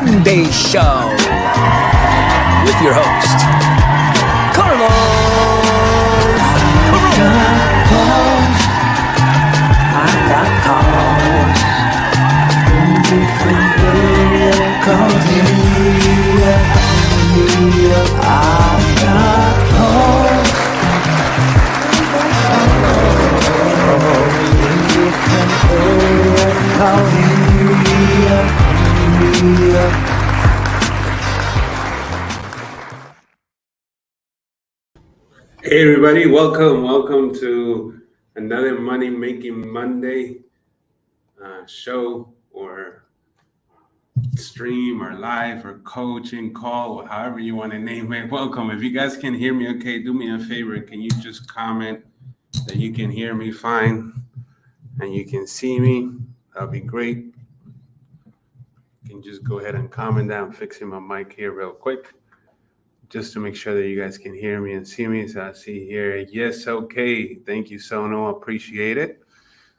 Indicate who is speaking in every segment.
Speaker 1: Monday Show with your host, Carlos Corona. I got calls.
Speaker 2: Hey everybody, welcome to another Money Making Monday show or stream or live or coaching call, or however you want to name it. Welcome. If you guys can hear me okay, do me a favor. Can you just comment that you can hear me fine and you can see me? That'll be great. You can just go ahead and comment that. I'm fixing my mic here real quick, just to make sure that you guys can hear me and see me. So I see here, yes, okay. Thank you, Sono. Appreciate it.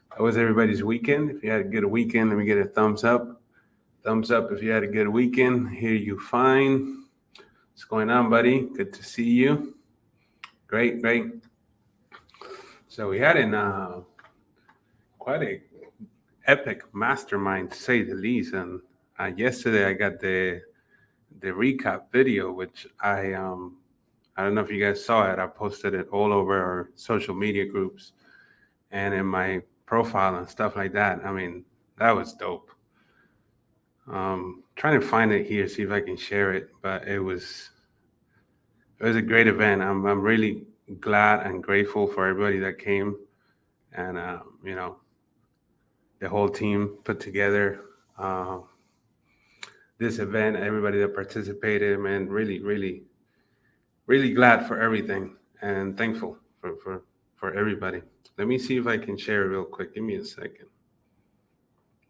Speaker 2: How was everybody's weekend? If you had a good weekend, let me get a thumbs up. Thumbs up if you had a good weekend. Hear you fine. What's going on, buddy? Good to see you. Great. So we had quite a epic mastermind, to say the least. And yesterday I got the recap video, which I don't know if you guys saw it. I posted it all over our social media groups and in my profile and stuff like that. I mean, that was dope. Trying to find it here, see if I can share it, but it was a great event. I'm really glad and grateful for everybody that came, and the whole team put together this event, everybody that participated, man, really glad for everything and thankful for everybody. Let me see if I can share it real quick. Give me a second.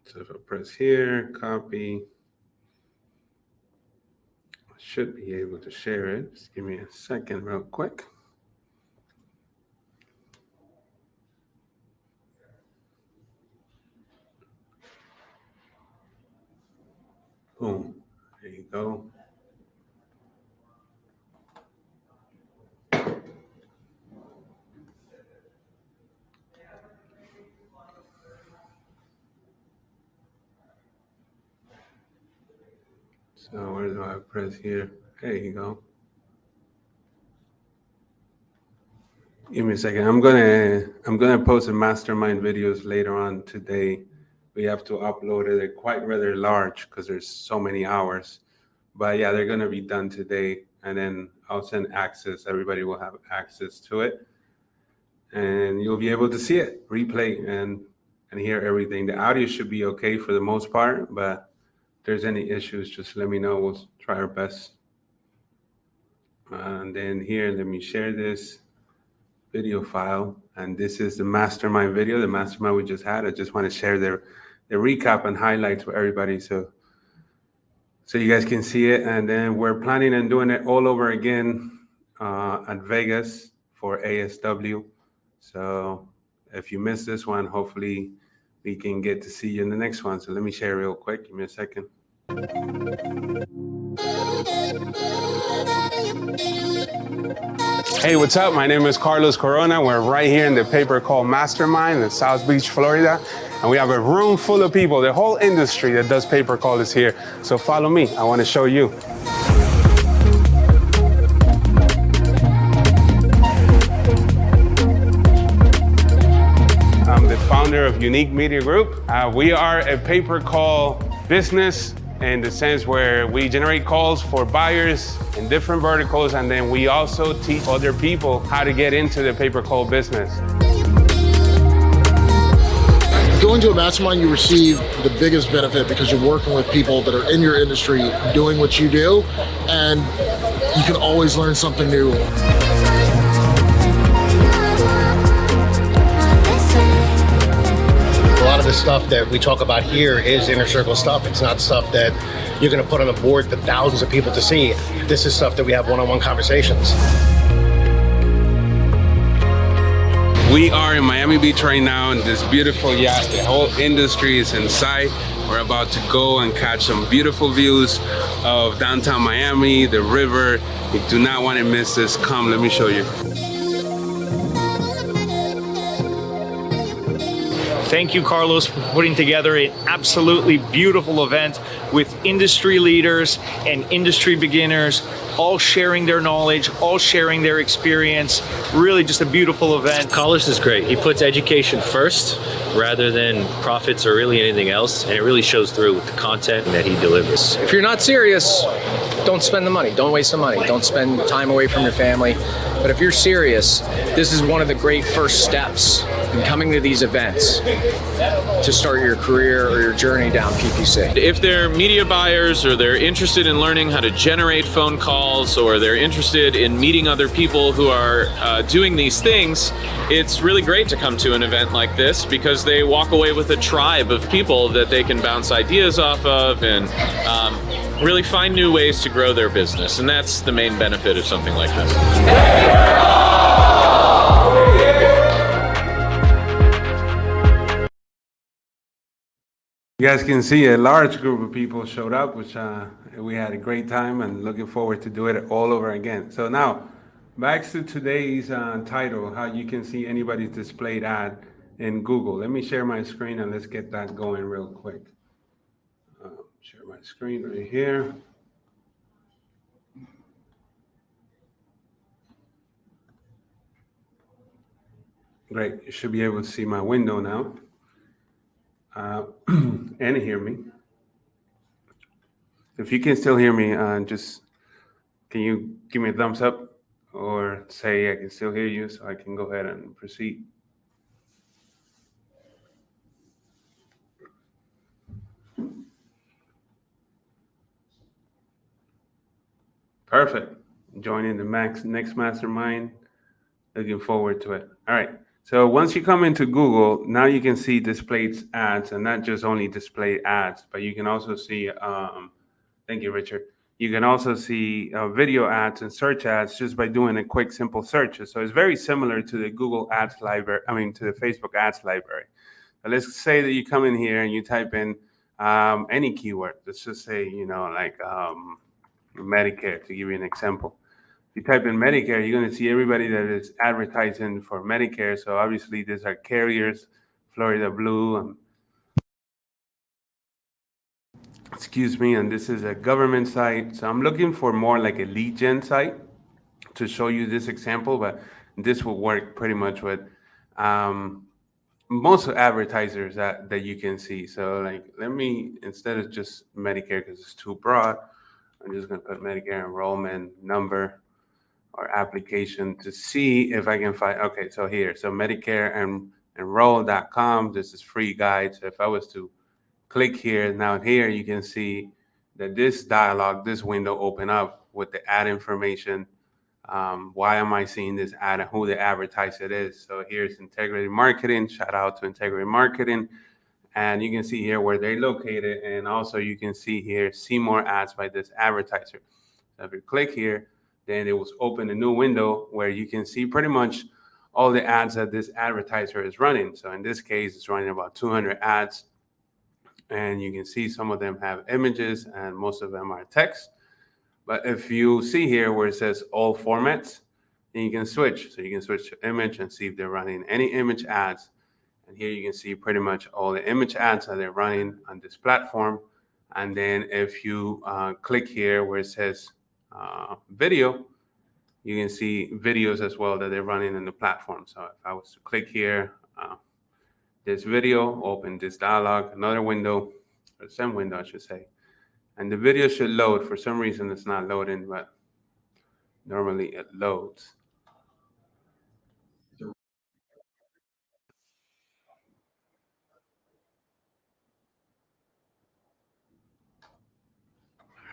Speaker 2: So if I press here, copy, I should be able to share it. Just give me a second real quick. Boom. There you go. So where do I press here? There you go. Give me a second. I'm gonna post the mastermind videos later on today. We have to upload it. They're quite rather large because there's so many hours. But yeah, they're gonna be done today, and then I'll send access. Everybody will have access to it, and you'll be able to see it, replay, and hear everything. The audio should be okay for the most part, but if there's any issues, just let me know. We'll try our best. And then here, let me share this video file, and this is the mastermind video, the mastermind we just had. I just want to share the recap and highlights with everybody so you guys can see it. And then we're planning on doing it all over again at Vegas for ASW. So if you missed this one, hopefully we can get to see you in the next one. So let me share real quick. Give me a second. Hey, what's up? My name is Carlos Corona. We're right here in the paper called Mastermind in South Beach, Florida. And we have a room full of people. The whole industry that does paper call is here. So follow me. I want to show you. I'm the founder of Unique Media Group. We are a pay-per call business in the sense where we generate calls for buyers in different verticals, and then we also teach other people how to get into the pay-per call business.
Speaker 3: Going to a mastermind, you receive the biggest benefit because you're working with people that are in your industry doing what you do, and you can always learn something new.
Speaker 4: A lot of the stuff that we talk about here is inner circle stuff. It's not stuff that you're going to put on a board for thousands of people to see. This is stuff that we have one-on-one conversations.
Speaker 2: We are in Miami Beach right now in this beautiful yacht. The whole industry is in sight. We're about to go and catch some beautiful views of downtown Miami, the river. You do not want to miss this. Come, let me show you.
Speaker 5: Thank you, Carlos, for putting together an absolutely beautiful event with industry leaders and industry beginners, all sharing their knowledge, all sharing their experience. Really just a beautiful event.
Speaker 6: Carlos is great. He puts education first rather than profits or really anything else, and it really shows through with the content that he delivers.
Speaker 7: If you're not serious, don't spend the money. Don't waste the money. Don't spend time away from your family. But if you're serious, this is one of the great first steps in coming to these events to start your career or your journey down PPC.
Speaker 8: If they're media buyers or they're interested in learning how to generate phone calls or they're interested in meeting other people who are doing these things, it's really great to come to an event like this because they walk away with a tribe of people that they can bounce ideas off of and really find new ways to grow their business. And that's the main benefit of something like this.
Speaker 2: You guys can see a large group of people showed up, which we had a great time and looking forward to do it all over again. So now, back to today's title, how you can see anybody's displayed ad in Google. Let me share my screen and let's get that going real quick. Share my screen right here. Great, you should be able to see my window now and hear me. If you can still hear me, just can you give me a thumbs up or say I can still hear you so I can go ahead and proceed. Perfect. Joining the next mastermind. Looking forward to it. All right. So once you come into Google, now you can see displayed ads, and not just only display ads, but you can also see, thank you, Richard. You can also see video ads and search ads just by doing a quick, simple search. So it's very similar to the Google Ads library, to the Facebook Ads library. But let's say that you come in here and you type in any keyword. Let's just say, like Medicare, to give you an example. You type in Medicare, you're going to see everybody that is advertising for Medicare. So obviously these are carriers, Florida Blue, and this is a government site. So I'm looking for more like a lead gen site to show you this example, but this will work pretty much with most advertisers that you can see. So like, let me, instead of just Medicare, because it's too broad, I'm just going to put Medicare enrollment number or application to see if I can find, okay, so here, so Medicare and enroll.com, this is free guide. So if I was to click here, now here you can see that this dialog, this window open up with the ad information. Why am I seeing this ad and who the advertiser is? So here's Integrity Marketing, shout out to Integrity Marketing. And you can see here where they're located. And also you can see here, see more ads by this advertiser. So if you click here, then it will open a new window where you can see pretty much all the ads that this advertiser is running. So in this case, it's running about 200 ads. And you can see some of them have images and most of them are text. But if you see here where it says all formats, then you can switch. So you can switch to image and see if they're running any image ads. And here you can see pretty much all the image ads that they're running on this platform. And then if you click here where it says video, you can see videos as well that they're running in the platform. So if I was to click here, this video, open this dialog, another window, or same window, I should say. And the video should load. For some reason, it's not loading, but normally it loads.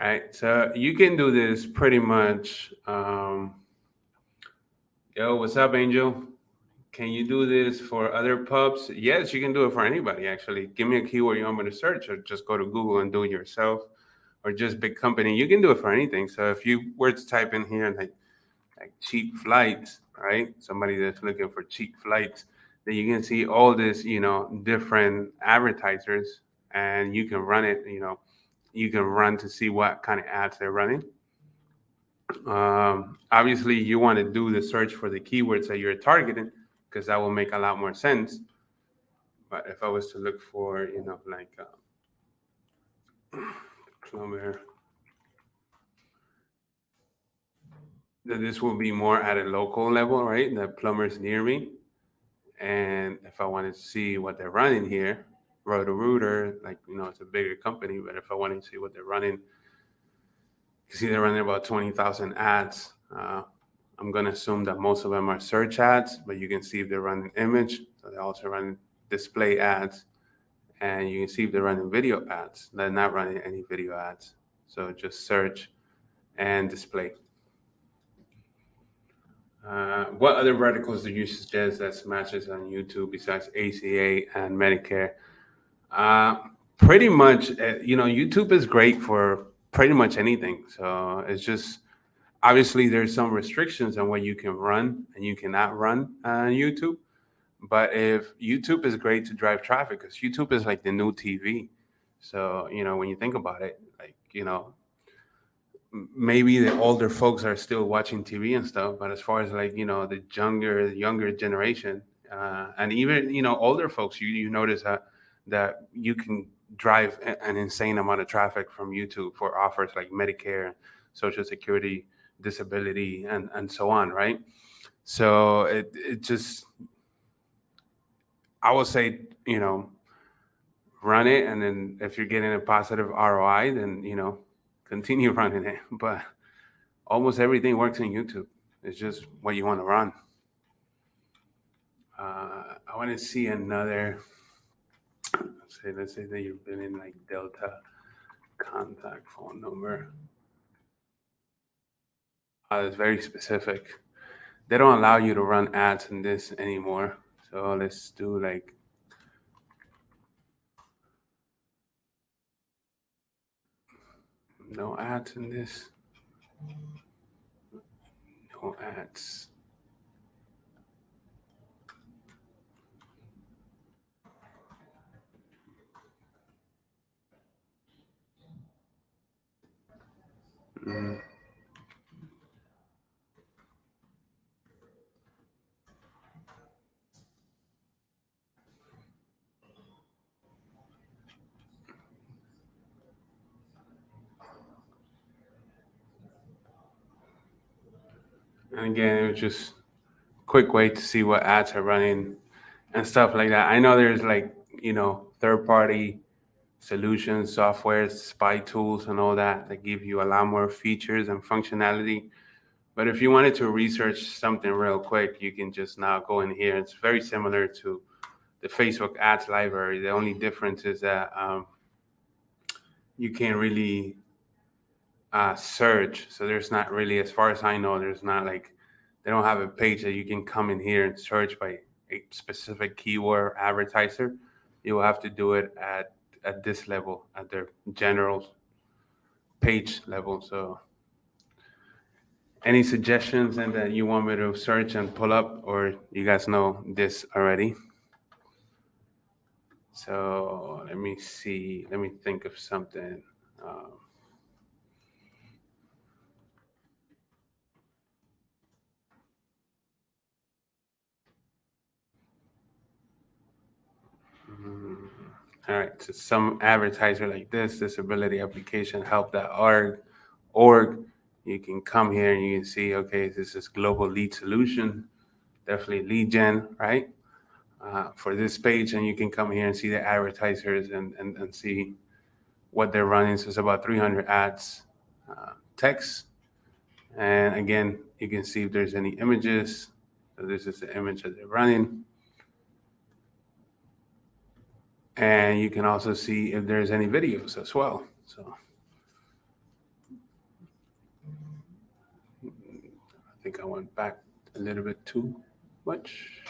Speaker 2: All right, so you can do this pretty much. Yo, what's up, Angel? Can you do this for other pubs? Yes, you can do it for anybody, actually. Give me a keyword you want me to search, or just go to Google and do it yourself, or just big company. You can do it for anything. So if you were to type in here like cheap flights, right? Somebody that's looking for cheap flights, then you can see all this, different advertisers and you can run it. You can run to see what kind of ads they're running. Obviously, you want to do the search for the keywords that you're targeting, because that will make a lot more sense. But if I was to look for, like plumber, then this will be more at a local level, right? The plumbers near me. And if I wanted to see what they're running here, Roto-Rooter, like, it's a bigger company, but if I wanted to see what they're running, you see they're running about 20,000 ads. I'm going to assume that most of them are search ads, but you can see if they're running image. So they're also running display ads. And you can see if they're running video ads. They're not running any video ads. So just search and display. What other verticals do you suggest that smashes on YouTube besides ACA and Medicare? Pretty much, YouTube is great for pretty much anything. So it's just, obviously there's some restrictions on what you can run and you cannot run on YouTube. But if YouTube is great to drive traffic, because YouTube is like the new TV. So, when you think about it, like, maybe the older folks are still watching TV and stuff, but as far as like, the younger generation, and even, older folks, you notice that you can drive an insane amount of traffic from YouTube for offers like Medicare, Social Security, disability, and so on, right? So it just, I would say, run it, and then if you're getting a positive ROI, then continue running it. But almost everything works in YouTube. It's just what you want to run. I want to see another. Let's say that you've been in like Delta, contact phone number. It's very specific. They don't allow you to run ads in this anymore. So let's do like no ads in this. No ads. And again, it was just a quick way to see what ads are running and stuff like that. I know there's like, third-party solutions, softwares, spy tools, and all that give you a lot more features and functionality. But if you wanted to research something real quick, you can just now go in here. It's very similar to the Facebook ads library. The only difference is that you can't really search. So there's not really, as far as I know, there's not like, they don't have a page that you can come in here and search by a specific keyword advertiser. You will have to do it at this level, at their general page level. So any suggestions and that you want me to search and pull up, or you guys know this already? So let me see. Let me think of something. All right, so some advertiser like this, disability application help.org, you can come here and you can see, okay, this is global lead solution, definitely lead gen, right? For this page, and you can come here and see the advertisers and see what they're running. So it's about 300 ads, text. And again, you can see if there's any images. So this is the image that they're running. And you can also see if there's any videos as well. So I think I went back a little bit too much.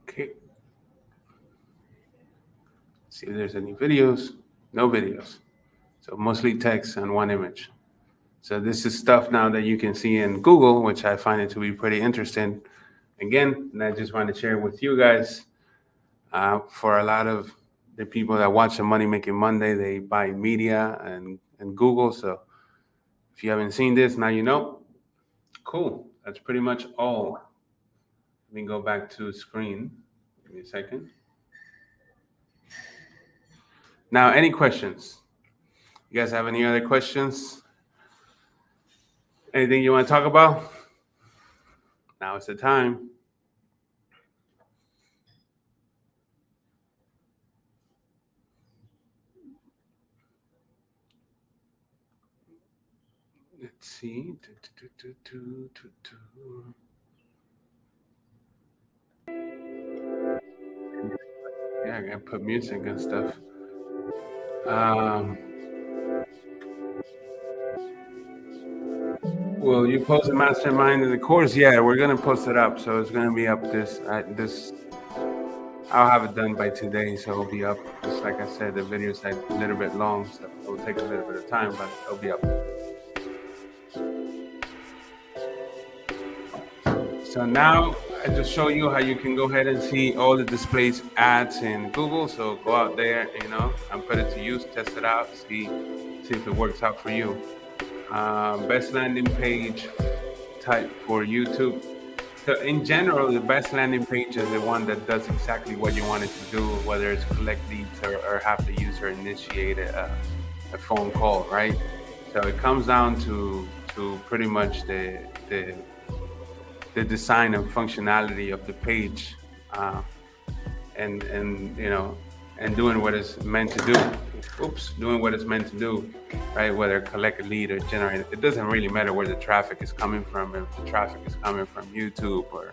Speaker 2: Okay. See if there's any videos. No videos. So mostly text and one image. So this is stuff now that you can see in Google, which I find it to be pretty interesting. again, and I just want to share with you guys, for a lot of the people that watch the Money Making Monday, they buy media and Google. So if you haven't seen this, now you know. Cool. That's pretty much all. Let me go back to screen. Give me a second. Now, any questions? You guys have any other questions? Anything you want to talk about? Now is the time. Let's see. Yeah, I gotta put music and stuff. Will you post a mastermind in the course? Yeah, we're gonna post it up. So it's gonna be up this. I'll have it done by today, so it'll be up. Just like I said, the video's like a little bit long, so it'll take a little bit of time, but it'll be up. So now I just show you how you can go ahead and see all the displays ads in Google. So go out there, and put it to use, test it out, see if it works out for you. Best landing page type for YouTube. So in general, the best landing page is the one that does exactly what you want it to do, whether it's collect leads or have the user initiate a phone call, right? So it comes down to pretty much the design and functionality of the page, and doing what it's meant to do. Doing what it's meant to do, right? Whether collect a lead or generate it doesn't really matter where the traffic is coming from. If the traffic is coming from YouTube or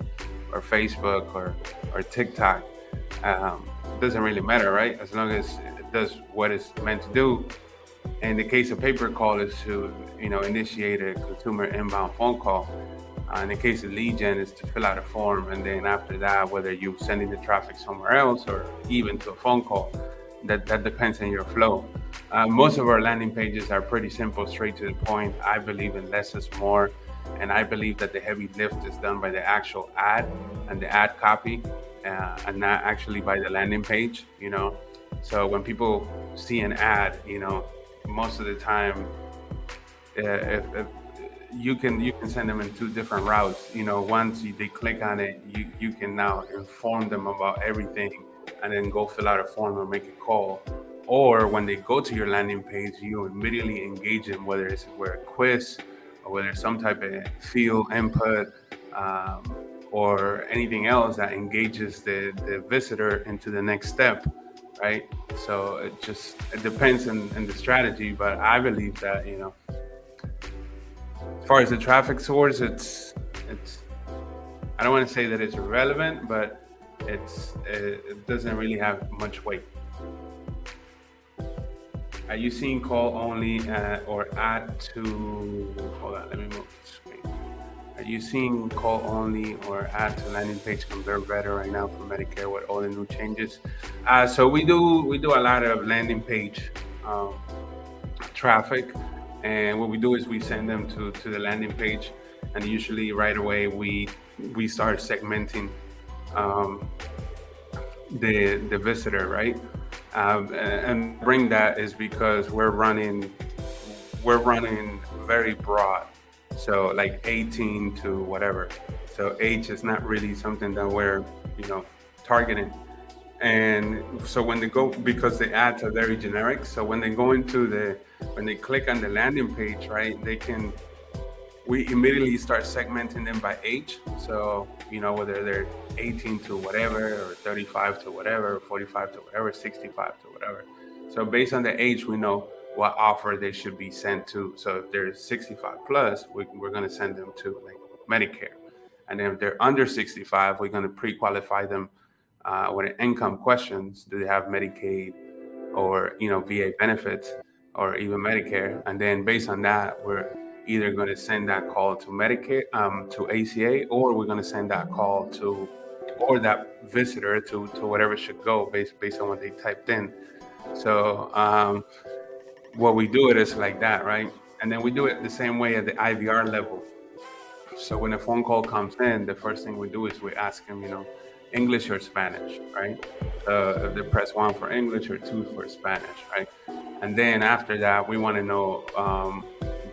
Speaker 2: Facebook or TikTok, it doesn't really matter, right? As long as it does what it's meant to do. In the case of pay-per-call, is to initiate a consumer inbound phone call. In the case of lead gen, is to fill out a form, and then after that, whether you're sending the traffic somewhere else or even to a phone call, that depends on your flow. Most of our landing pages are pretty simple, straight to the point. I believe in less is more, and I believe that the heavy lift is done by the actual ad and the ad copy, and not actually by the landing page. So when people see an ad, most of the time, if you can send them in two different routes. Once they click on it, you can now inform them about everything, and then go fill out a form or make a call. Or when they go to your landing page, you immediately engage them, whether it's a quiz or whether it's some type of field input, or anything else that engages the visitor into the next step, right? So it depends on the strategy, but I believe that, as far as the traffic source, it's I don't want to say that it's irrelevant, but it doesn't really have much weight. Are you seeing call only or add to? Hold on, let me move the screen. Are you seeing call only or add to landing page convert better right now for Medicare with all the new changes? So we do a lot of landing page traffic, and what we do is we send them to the landing page, and usually right away we start segmenting the visitor, right? And bring that is because we're running very broad, so like 18 to whatever. So age is not really something that we're targeting. And so when they go, because the ads are very generic, so when they go when they click on the landing page, right, we immediately start segmenting them by age. So, whether they're 18 to whatever, or 35 to whatever, 45 to whatever, 65 to whatever. So based on the age, we know what offer they should be sent to. So if they're 65 plus, we're going to send them to like Medicare. And then if they're under 65, we're going to pre-qualify them with income questions. Do they have Medicaid or, VA benefits or even Medicare? And then based on that, we're either going to send that call to Medicare, to ACA, or we're going to send that call or that visitor to whatever should go based on what they typed in. So what we do it is like that, right? And then we do it the same way at the IVR level. So when a phone call comes in, the first thing we do is we ask them, English or Spanish, right? If they press 1 for English or 2 for Spanish, right? And then after that, we want to know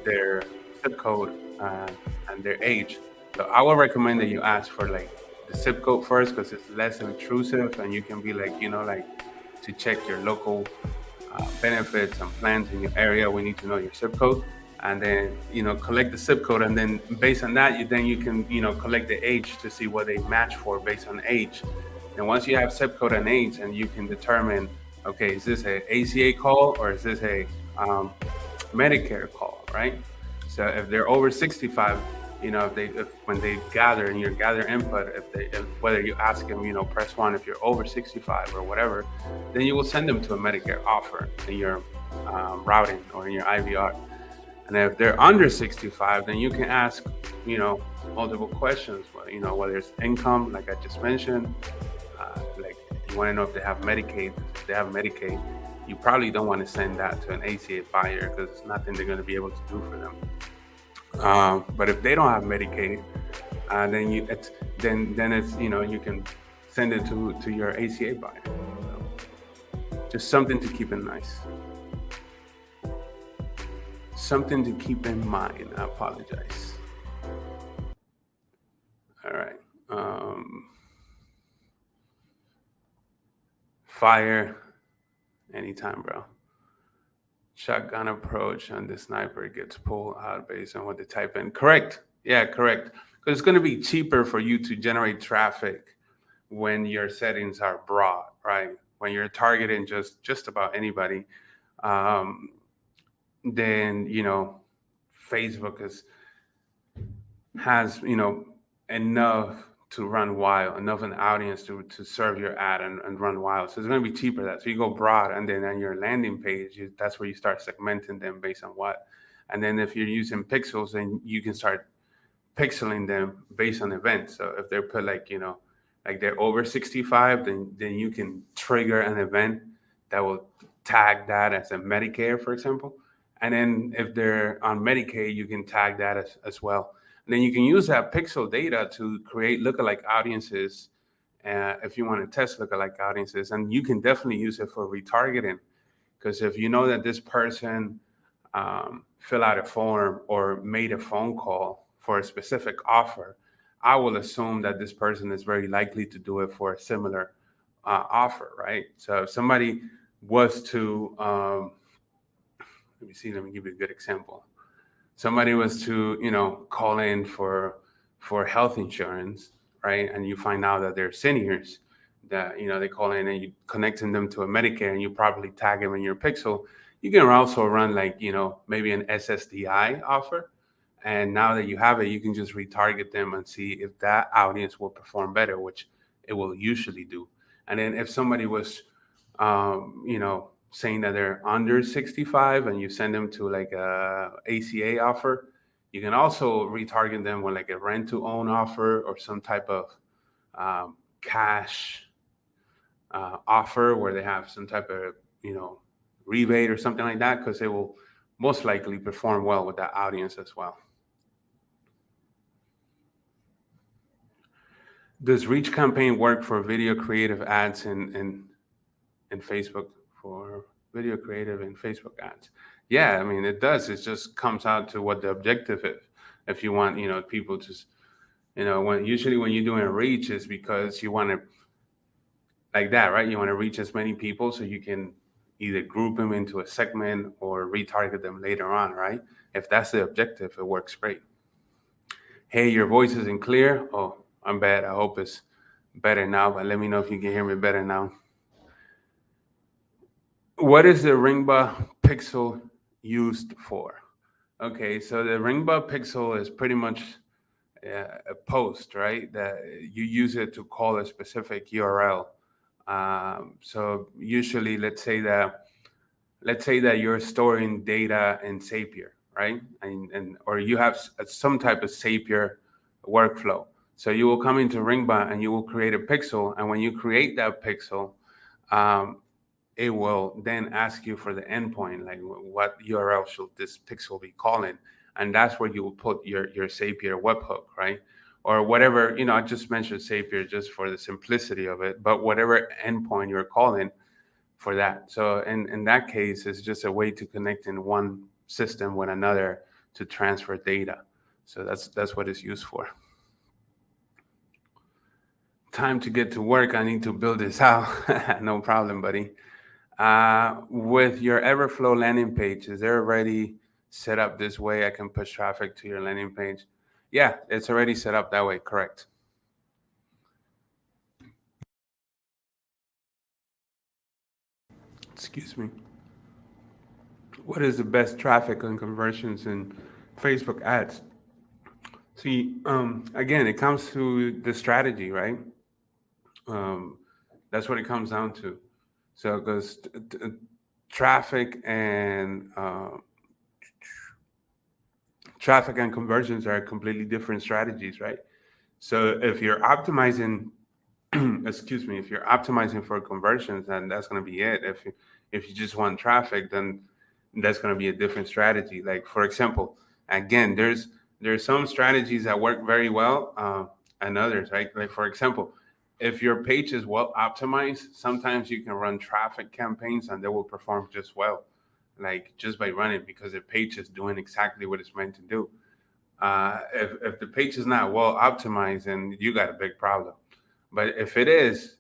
Speaker 2: their zip code and their age. So I would recommend that you ask for like the zip code first, because it's less intrusive, and you can be like, to check your local benefits and plans in your area, we need to know your zip code. And then collect the zip code, and then based on that, you can collect the age to see what they match for based on age. And once you have zip code and age, and you can determine, okay, is this a ACA call or is this a Medicare call, right? So if they're over 65, if when they gather and you gather input, if whether you ask them, press 1 if you're over 65 or whatever, then you will send them to a Medicare offer in your routing or in your IVR. And if they're under 65, then you can ask, multiple questions. Whether it's income, like I just mentioned, like you want to know if they have Medicaid. If they have Medicaid, you probably don't want to send that to an ACA buyer, because it's nothing they're going to be able to do for them. But if they don't have Medicaid, then it's you can send it to your ACA buyer. So just something to keep in mind. Something to keep in mind. I apologize. All right. Fire anytime, bro. Shotgun approach and the sniper gets pulled out based on what they type in. Correct. Yeah, correct. Because it's going to be cheaper for you to generate traffic when your settings are broad, right? When you're targeting just about anybody, then Facebook has enough to run wild, enough an audience to serve your ad and run wild. So it's going to be cheaper that. So you go broad, and then on your landing page, that's where you start segmenting them based on what. And then if you're using pixels, then you can start pixeling them based on events. So if they're put like they're over 65, then you can trigger an event that will tag that as a Medicare, for example. And then if they're on Medicaid, you can tag that as well. And then you can use that pixel data to create lookalike audiences if you want to test lookalike audiences. And you can definitely use it for retargeting, because if you know that this person filled out a form or made a phone call for a specific offer, I will assume that this person is very likely to do it for a similar offer, right? So if somebody was to, let me give you a good example. Somebody was to, call in for health insurance, right? And you find out that they're seniors, that, they call in and you connecting them to a Medicare, and you probably tag them in your pixel. You can also run maybe an SSDI offer. And now that you have it, you can just retarget them and see if that audience will perform better, which it will usually do. And then if somebody was, saying that they're under 65 and you send them to like a ACA offer, you can also retarget them with like a rent to own offer or some type of cash offer where they have some type of, rebate or something like that, because they will most likely perform well with that audience as well. Does Reach Campaign work for video creative ads in Facebook? For video creative and Facebook ads? Yeah, I mean, it does. It just comes out to what the objective is. If you want, people to, when you're doing a reach, is because you want to, like that, right? You want to reach as many people so you can either group them into a segment or retarget them later on, right? If that's the objective, it works great. Hey, your voice isn't clear. Oh, I'm bad. I hope it's better now, but let me know if you can hear me better now. What is the Ringba pixel used for? Okay, so the Ringba pixel is pretty much a post, right? That you use it to call a specific URL. So usually, let's say that you're storing data in Zapier, right? And or you have some type of Zapier workflow. So you will come into Ringba and you will create a pixel, and when you create that pixel, it will then ask you for the endpoint, like what URL should this pixel be calling, and that's where you will put your Zapier webhook, right? Or whatever, I just mentioned Zapier just for the simplicity of it, but whatever endpoint you're calling for that. So in that case, it's just a way to connect in one system with another to transfer data. So that's what it's used for. Time to get to work. I need to build this out. No problem, buddy. With your Everflow landing page, is there already set up this way I can push traffic to your landing page? Yeah, it's already set up that way, correct. Excuse me. What is the best traffic and conversions in Facebook ads? See, again, it comes to the strategy, right? That's what it comes down to. So because traffic and conversions are completely different strategies, right? So if you're optimizing, if you're optimizing for conversions, then that's going to be it. If you just want traffic, then that's going to be a different strategy. Like, for example, again, there's some strategies that work very well and others, right? Like, for example, if your page is well optimized, sometimes you can run traffic campaigns and they will perform just well, like just by running, because the page is doing exactly what it's meant to do. If the page is not well optimized, then you got a big problem. But if it is,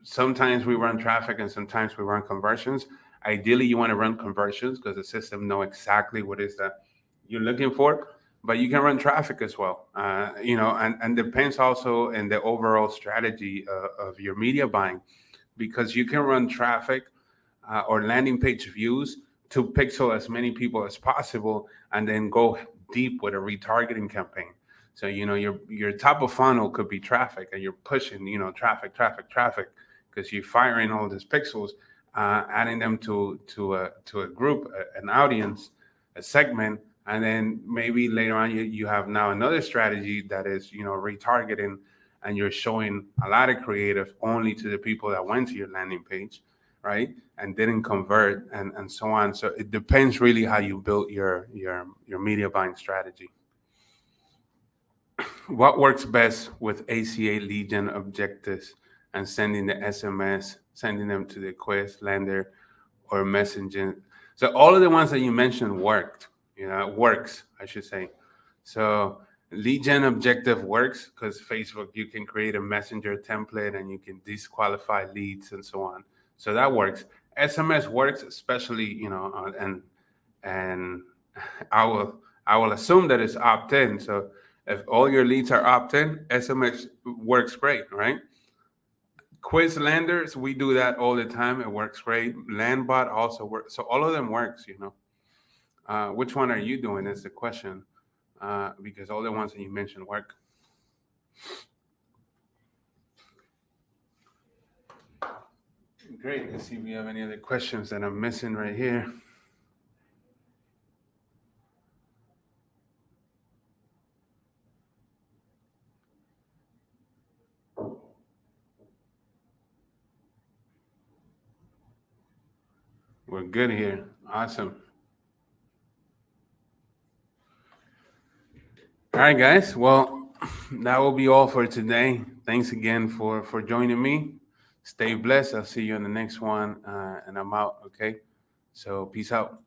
Speaker 2: sometimes we run traffic and sometimes we run conversions. Ideally, you want to run conversions because the system know exactly what is that you're looking for. But you can run traffic as well, and depends also in the overall strategy of your media buying, because you can run traffic or landing page views to pixel as many people as possible, and then go deep with a retargeting campaign. So, your top of funnel could be traffic, and you're pushing, traffic, because you're firing all these pixels, adding them to a group, an audience, a segment. And then maybe later on, you have now another strategy that is, retargeting, and you're showing a lot of creative only to the people that went to your landing page, right? And didn't convert and so on. So it depends really how you build your media buying strategy. What works best with ACA lead gen objectives and sending the SMS, sending them to the Quest, Lander, or messaging? So all of the ones that you mentioned worked. Works, I should say. So lead gen objective works because Facebook, you can create a messenger template and you can disqualify leads and so on. So that works. SMS works, especially, and I will assume that it's opt-in. So if all your leads are opt-in, SMS works great, right? Quiz landers, we do that all the time. It works great. Landbot also works. So all of them works, Which one are you doing is the question, because all the ones that you mentioned work. Great. Let's see if we have any other questions that I'm missing right here. We're good here. Awesome. All right, guys. Well, that will be all for today. Thanks again for joining me. Stay blessed. I'll see you in the next one, and I'm out. Okay. So peace out.